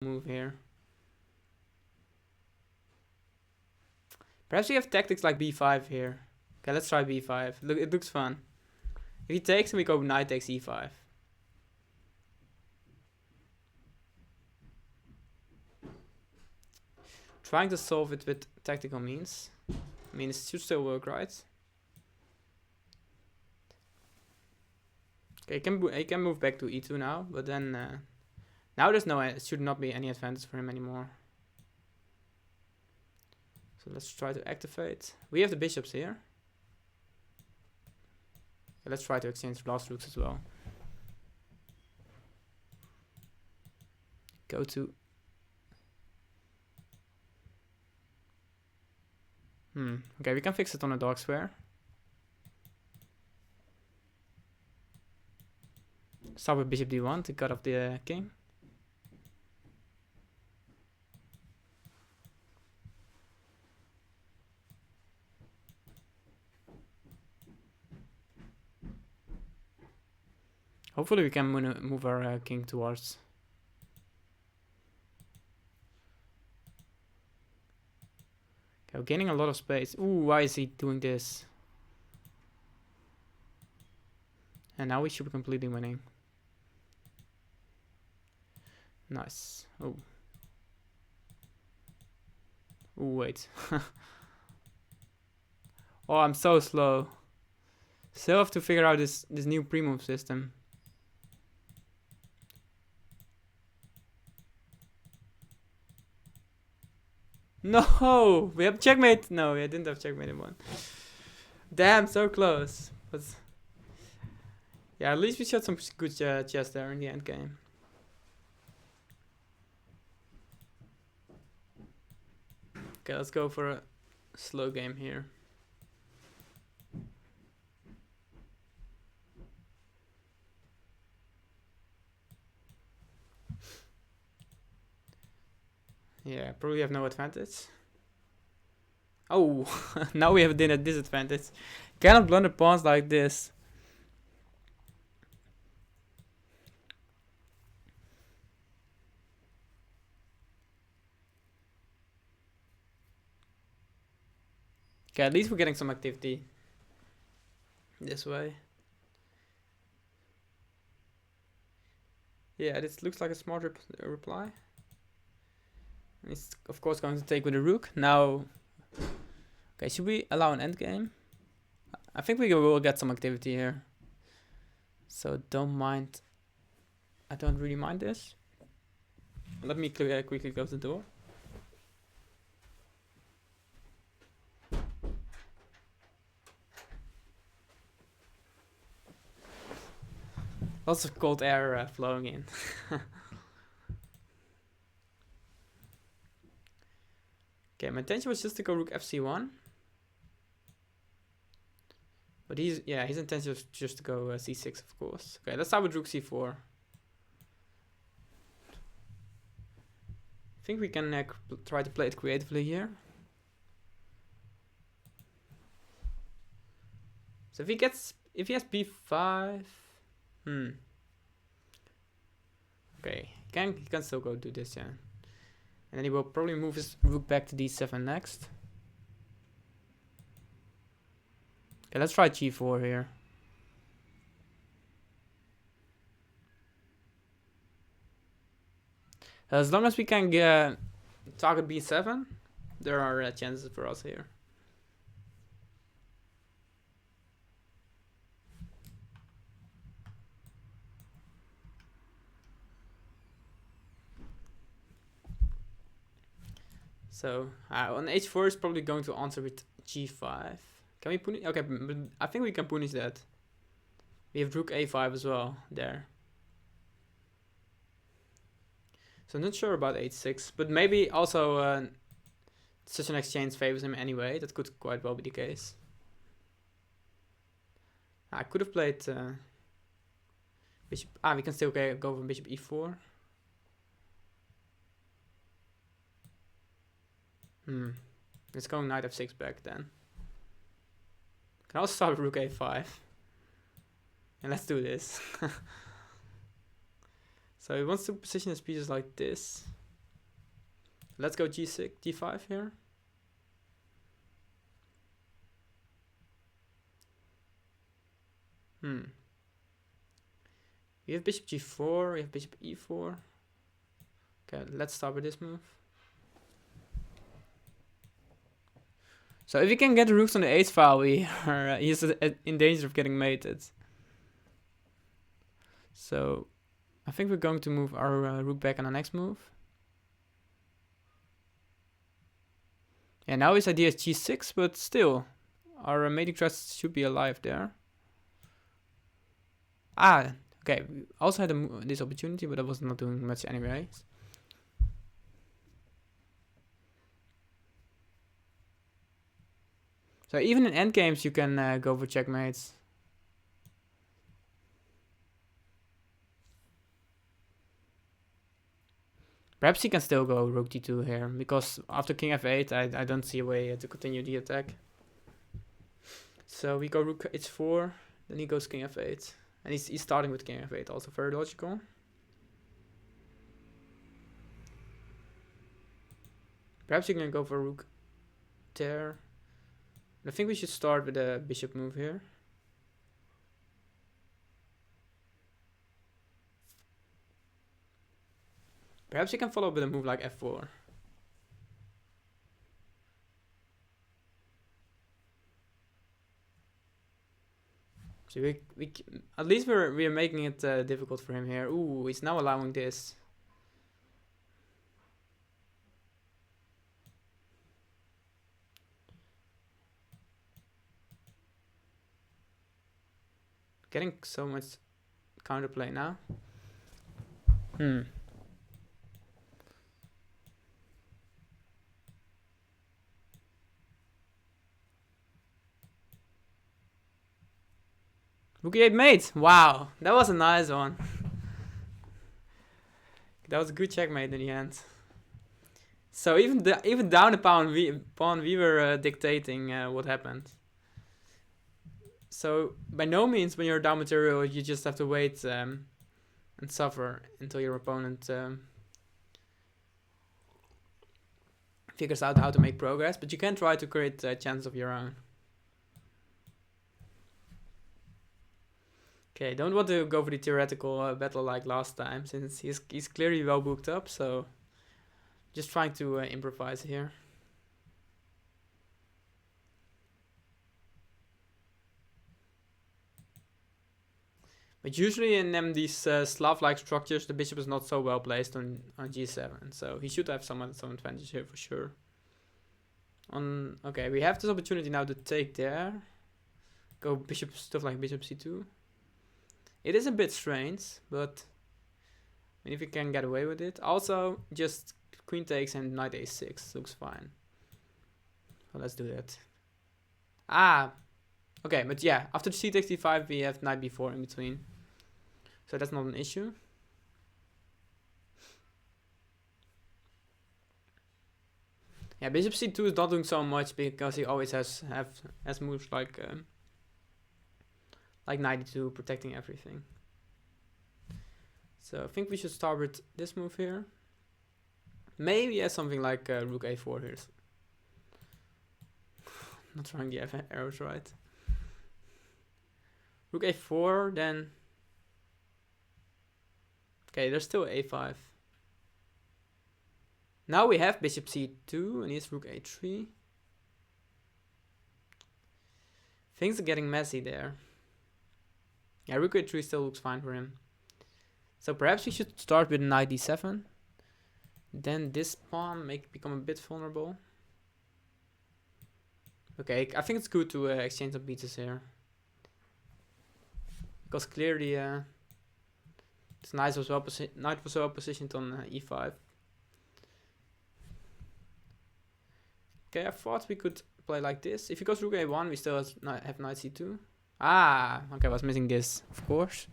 move here. Perhaps we have tactics like b5 here. Okay, let's try b5. Look, it looks fun. If he takes, then we go knight takes e5. Trying to solve it with tactical means. I mean, it should still work, right? Okay, he can move back to e2 now, but then now there's no, it should not be any advantage for him anymore. So let's try to activate. We have the bishops here. Okay, let's try to exchange last rooks as well. Go to. Okay, we can fix it on a dark square. Start with bishop d1 to cut off the king. Hopefully we can move our king towards. Okay, we're gaining a lot of space. Ooh, why is he doing this? And now we should be completely winning. Nice. Oh. Ooh, wait. Oh, I'm so slow. Still have to figure out this new pre-move system. No, we have checkmate. No, we didn't have checkmate in one. Damn, so close. But yeah, at least we shot some good chess there in the end game. Okay, let's go for a slow game here. Yeah, probably have no advantage. Oh, now we have a disadvantage. Cannot blunder pawns like this. Okay, at least we're getting some activity this way. Yeah, this looks like a smart reply. It's of course going to take with a rook. Now, okay, should we allow an endgame? I think we will get some activity here. So don't mind. I don't really mind this. Let me quickly close the door. Lots of cold air flowing in. Okay, my intention was just to go rook fc1. But his intention was just to go c6, of course. Okay, let's start with rook c4. I think we can try to play it creatively here. So if he has b5, okay, he can still go do this, yeah. And then he will probably move his rook back to d7 next. Okay, let's try g4 here. As long as we can get target b7, there are chances for us here. So on h4 is probably going to answer with g5. Can we punish? Okay, but I think we can punish that. We have rook a5 as well there. So I'm not sure about h6, but maybe also such an exchange favors him anyway. That could quite well be the case. I could have played bishop. We can still go for bishop e4. Let's go knight f6 back then. Can also start with rook a5. And let's do this. So he wants to position his pieces like this. Let's go g6, d5 here. We have bishop g4, we have bishop e4. Okay, let's start with this move. So if you can get the rooks on the h file, he's in danger of getting mated. So I think we're going to move our rook back on the next move. Yeah, now his idea is g6, but still, our mating threats should be alive there. Ah, okay, we also had this opportunity, but I was not doing much anyways. So even in endgames, you can go for checkmates. Perhaps he can still go rook d2 here, because after king f8, I don't see a way to continue the attack. So we go rook h4, then he goes king f8. And he's starting with king f8, also very logical. Perhaps you can go for rook there. I think we should start with a bishop move here. Perhaps you can follow with a move like f4. So we at least we're making it difficult for him here. Ooh, he's now allowing this. Getting so much counterplay now. Rook e8 mate. Wow, that was a nice one. That was a good checkmate in the end. So even down the pawn, we were dictating what happened. So by no means, when you're down material, you just have to wait and suffer until your opponent figures out how to make progress. But you can try to create a chance of your own. Okay, don't want to go for the theoretical battle like last time, since he's clearly well booked up. So just trying to improvise here. But usually in these Slav-like structures, the bishop is not so well placed on g7, so he should have some advantage here for sure. Okay, we have this opportunity now to take there. Go bishop, stuff like bishop c2. It is a bit strange, but if you can get away with it. Also, just queen takes and knight a6 looks fine. So let's do that. Ah, okay, but yeah, after c takes d5, we have knight b4 in between. So that's not an issue. Yeah, bishop c2 is not doing so much because he always has moves like knight e2 protecting everything. So I think we should start with this move here. Maybe he has something like rook a4 here. Not throwing the arrows right. Rook a4, then... Okay, there's still a5. Now we have bishop c2 and he's rook a3. Things are getting messy there. Yeah, rook a3 still looks fine for him. So perhaps we should start with knight d7. Then this pawn may become a bit vulnerable. Okay, I think it's good to exchange some pieces here. Because clearly this knight was well positioned on e5. Okay, I thought we could play like this. If he goes rook a1, we still have knight c2. Ah, okay, I was missing this, of course.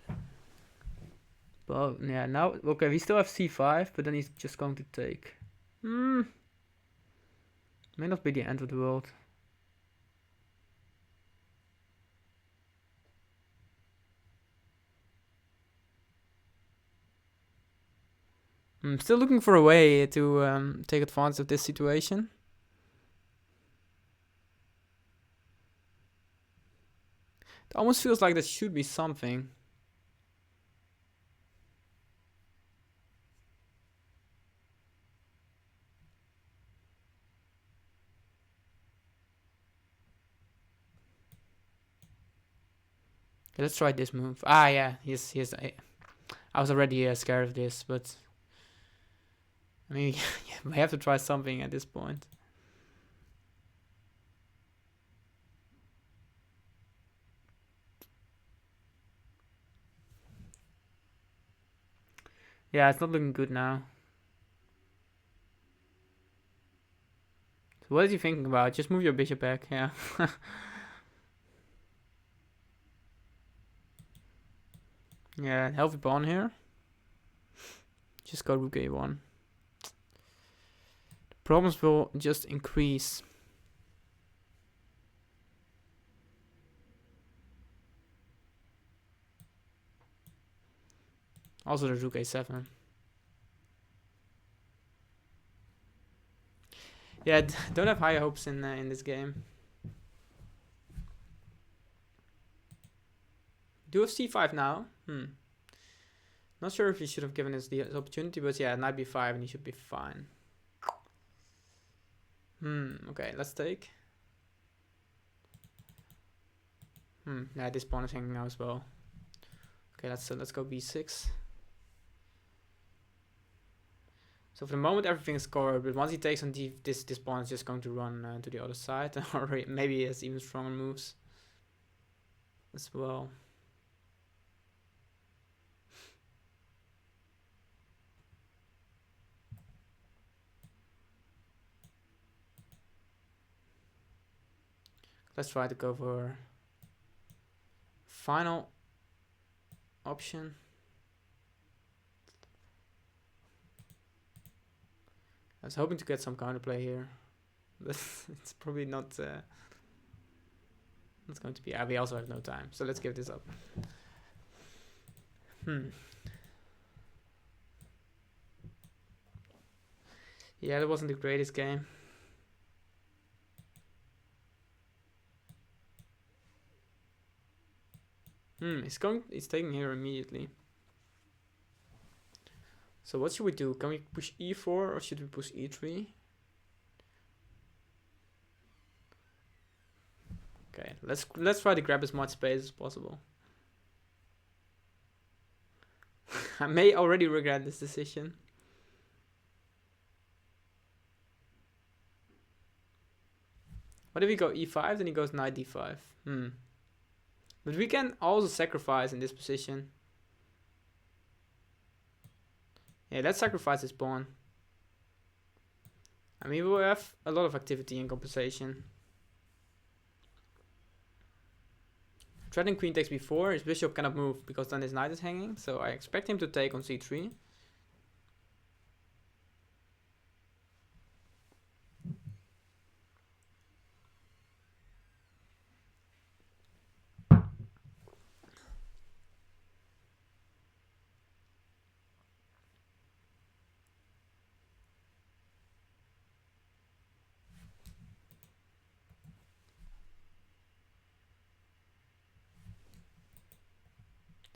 But yeah, now, okay, we still have c5, but then he's just going to take. May not be the end of the world. I'm still looking for a way to take advantage of this situation. It almost feels like there should be something. Okay, let's try this move. Ah, yeah, he's. I was already scared of this, but I mean, yeah, we have to try something at this point. Yeah, it's not looking good now. So what is he thinking about? Just move your bishop back, yeah. Yeah, healthy pawn here. Just go rook a1. The problems will just increase. Also the rook a7. Yeah, don't have high hopes in this game. Do have c5 now. Not sure if he should have given us the opportunity, but yeah, knight b5 and he should be fine. Okay, let's take. Yeah, this pawn is hanging now as well. Okay, let's go b6. So for the moment everything is covered, but once he takes on this pawn is just going to run to the other side, or maybe he has even stronger moves as well. Let's try to go for final option. I was hoping to get some counterplay here, but it's probably not going to be. We also have no time, so let's give this up. Yeah, that wasn't the greatest game. He's taking here immediately. So what should we do? Can we push e4 or should we push e3? Okay, let's try to grab as much space as possible. I may already regret this decision. What if we go e5, then he goes knight d5? But we can also sacrifice in this position. Yeah, let's sacrifice this pawn. I mean, we will have a lot of activity in compensation. Threatening queen takes b4. His bishop cannot move because then his knight is hanging. So I expect him to take on c3.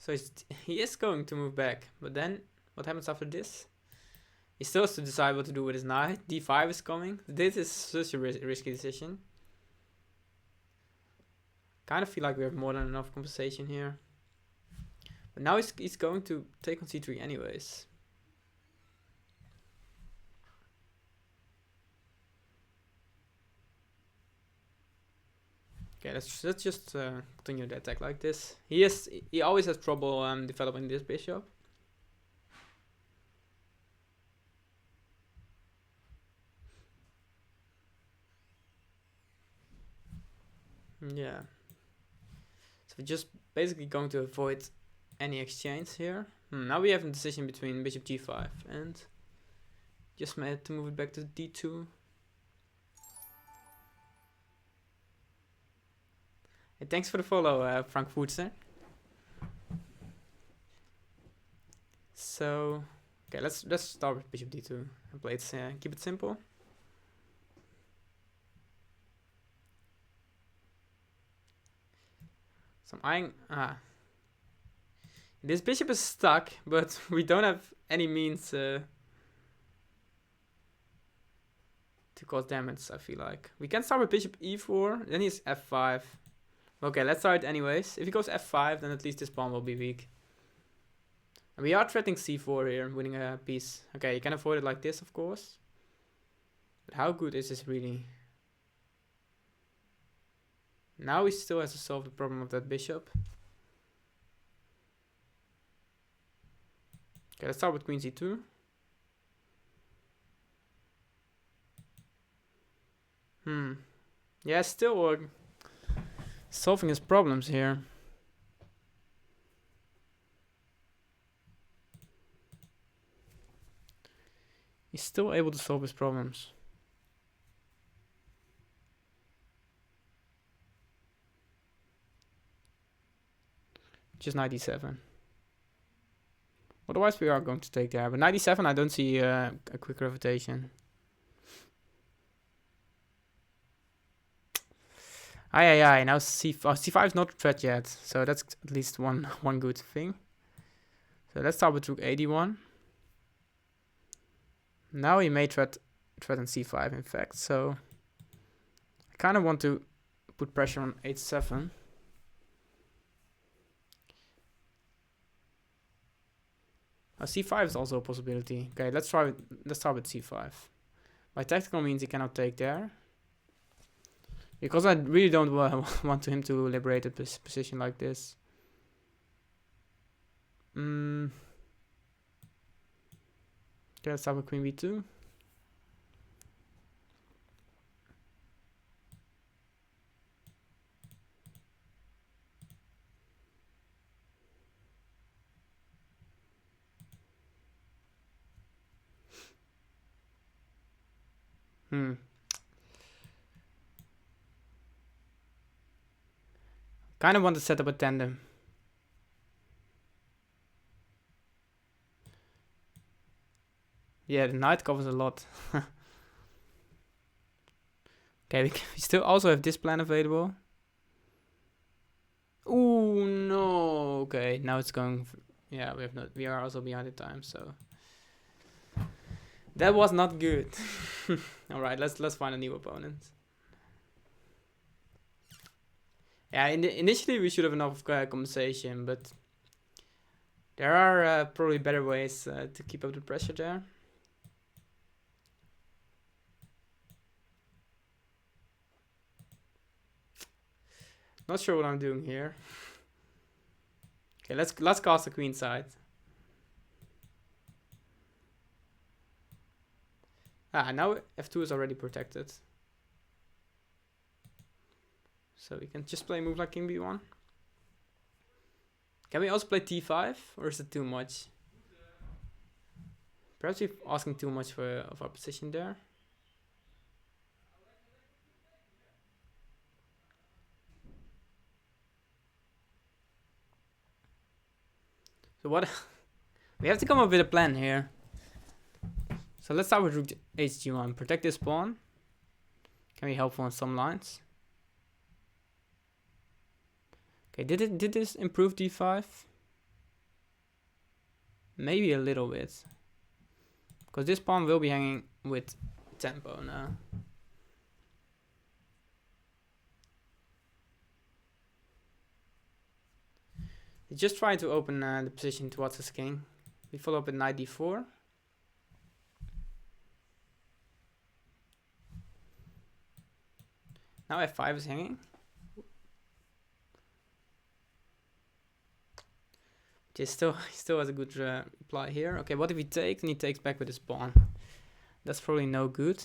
So he is going to move back, but then what happens after this? He still has to decide what to do with his knight. d5 is coming. This is such a risky decision. Kind of feel like we have more than enough compensation here. But now he's going to take on c3 anyways. Okay, let's just continue the attack like this. He always has trouble developing this bishop. Yeah. So we're just basically going to avoid any exchange here. Now we have a decision between bishop g5 and just made to move it back to d2. Hey, thanks for the follow, Frankfurter. So Okay, let's start with bishop d2 and play it. Keep it simple. So I'm eyeing. This bishop is stuck, but we don't have any means to cause damage, I feel like. We can start with bishop e4, then he's f5. Okay, let's start anyways. If he goes f5, then at least this pawn will be weak. And we are threatening c4 here, winning a piece. Okay, you can avoid it like this, of course. But how good is this really? Now he still has to solve the problem of that bishop. Okay, let's start with queen c2. Yeah, still solving his problems here. He's still able to solve his problems. Just 97. Otherwise we are going to take there. But 97 I don't see a quick refutation. Aye, now c5 is not a threat yet, so that's at least one good thing. So let's start with rook 81. Now he may threaten c5 in fact, so I kind of want to put pressure on h7. C5 is also a possibility. Okay, let's start with c5. By tactical means he cannot take there. Because I really don't want him to liberate a position like this. Okay, let's start with queen b2. Kind of want to set up a tandem. Yeah, the knight covers a lot. Okay, we still also have this plan available. Ooh, no. Okay, now it's going. Yeah, we are also behind the time, so that was not good. All right, let's find a new opponent. Yeah, initially we should have enough compensation, but there are probably better ways to keep up the pressure there. Not sure what I'm doing here. Okay, let's cast the queen side. Now f2 is already protected. So we can just play a move like king b1. Can we also play t5, or is it too much? Perhaps we're asking too much of our position there. So what? We have to come up with a plan here. So let's start with rook hg1. Protect this pawn. Can be helpful on some lines. Okay, did this improve d5? Maybe a little bit. Because this pawn will be hanging with tempo now. He's just trying to open the position towards his king. We follow up with knight d4. Now f5 is hanging. He still has a good reply here. Okay, what if he takes and he takes back with his pawn? That's probably no good.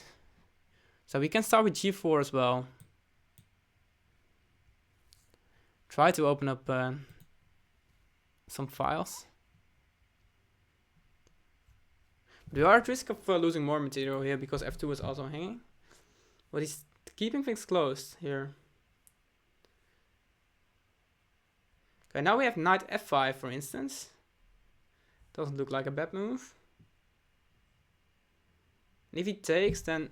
So we can start with g4 as well. Try to open up some files. But we are at risk of losing more material here because f2 is also hanging. But he's keeping things close here. Okay, now we have knight f5, for instance. Doesn't look like a bad move. And if he takes, then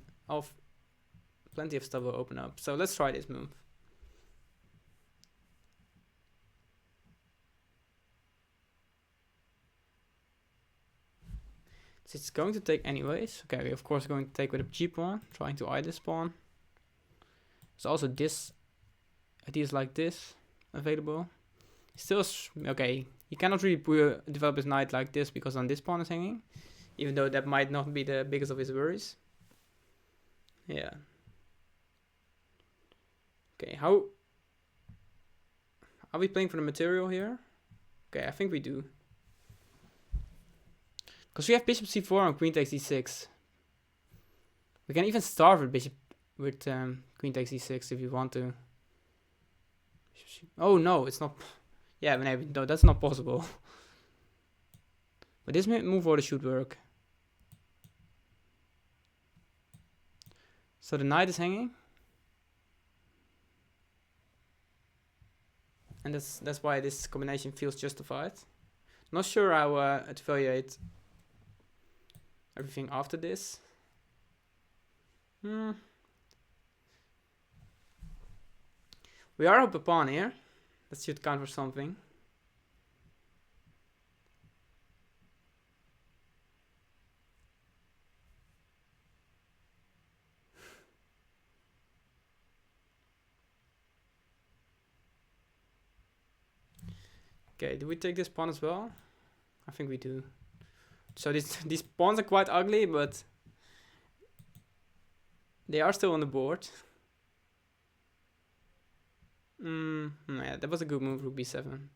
plenty of stuff will open up. So let's try this move. So it's going to take anyways. Okay, we're of course going to take with a G pawn, trying to eye this pawn. There's also this, ideas like this available. Still, okay, he cannot really develop his knight like this because on this pawn is hanging. Even though that might not be the biggest of his worries. Yeah. Okay, how are we playing for the material here? Okay, I think we do. Because we have bishop c4 and queen takes d6. We can even start with bishop with queen takes d6 if you want to. Oh no, it's not. Yeah, no, that's not possible. But this move order should work. So the knight is hanging. And that's why this combination feels justified. Not sure how to evaluate everything after this. We are up a pawn here. That should count for something. Okay, do we take this pawn as well? I think we do. So these pawns are quite ugly, but they are still on the board. Yeah, that was a good move, rook b7.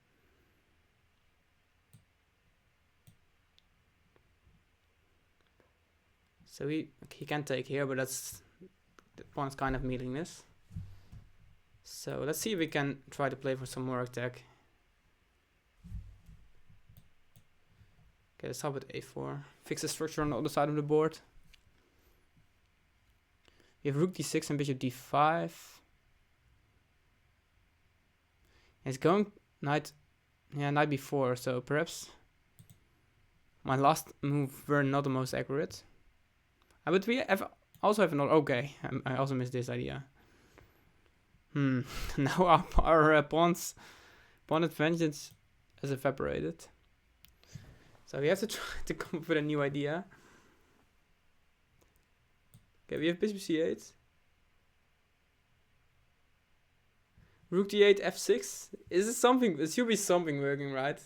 So he can take here, but the pawn's kind of meaningless. So let's see if we can try to play for some more attack. Okay, let's start with a4. Fix the structure on the other side of the board. We have rook d6 and bishop d5. It's going knight b4, so perhaps my last move were not the most accurate. But we also have another. Okay, I also missed this idea. Now our pawn advantage has evaporated. So we have to try to come up with a new idea. Okay, we have bishop c8. Rook d8, f6. Is it something? It should be something working, right?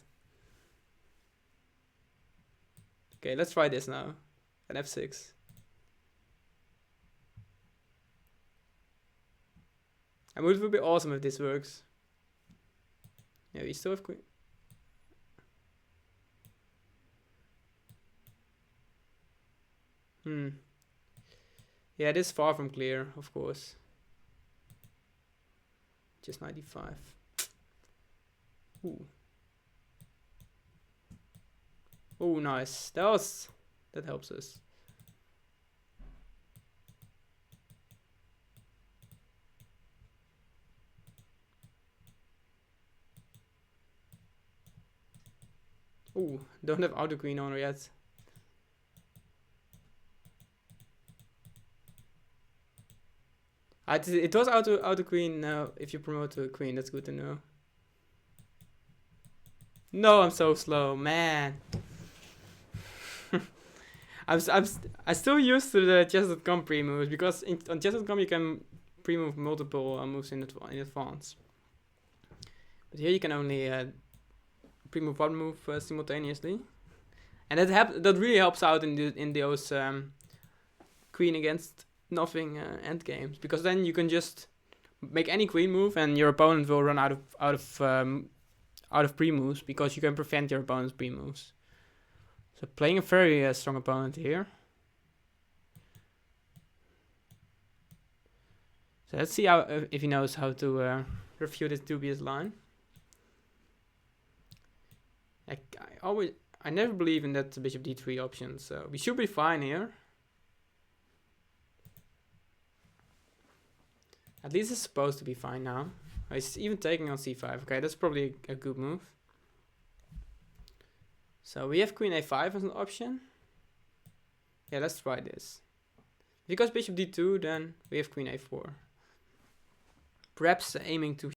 Okay, let's try this now. An f6. And it would be awesome if this works. Yeah, we still have queen. Yeah, it is far from clear, of course. Just 95. Ooh. Oh, nice. That helps us. Ooh, don't have auto queen on her yet. It was auto queen now. If you promote to a queen, that's good to know. No, I'm so slow, man. I'm still used to the chess.com pre-moves because on chess.com you can pre-move multiple moves in advance. But here you can only pre-move one move simultaneously, and that really helps out in those queen against nothing end games, because then you can just make any queen move and your opponent will run out of pre-moves because you can prevent your opponent's pre-moves. So playing a very strong opponent here. So let's see if he knows how to refute this dubious line. I never believe in that bishop d3 option, so we should be fine here. At least it's supposed to be fine now. He's even taking on c5. Okay, that's probably a good move. So we have queen a5 as an option. Yeah, let's try this. If he goes bishop d2, then we have queen a4. Perhaps aiming to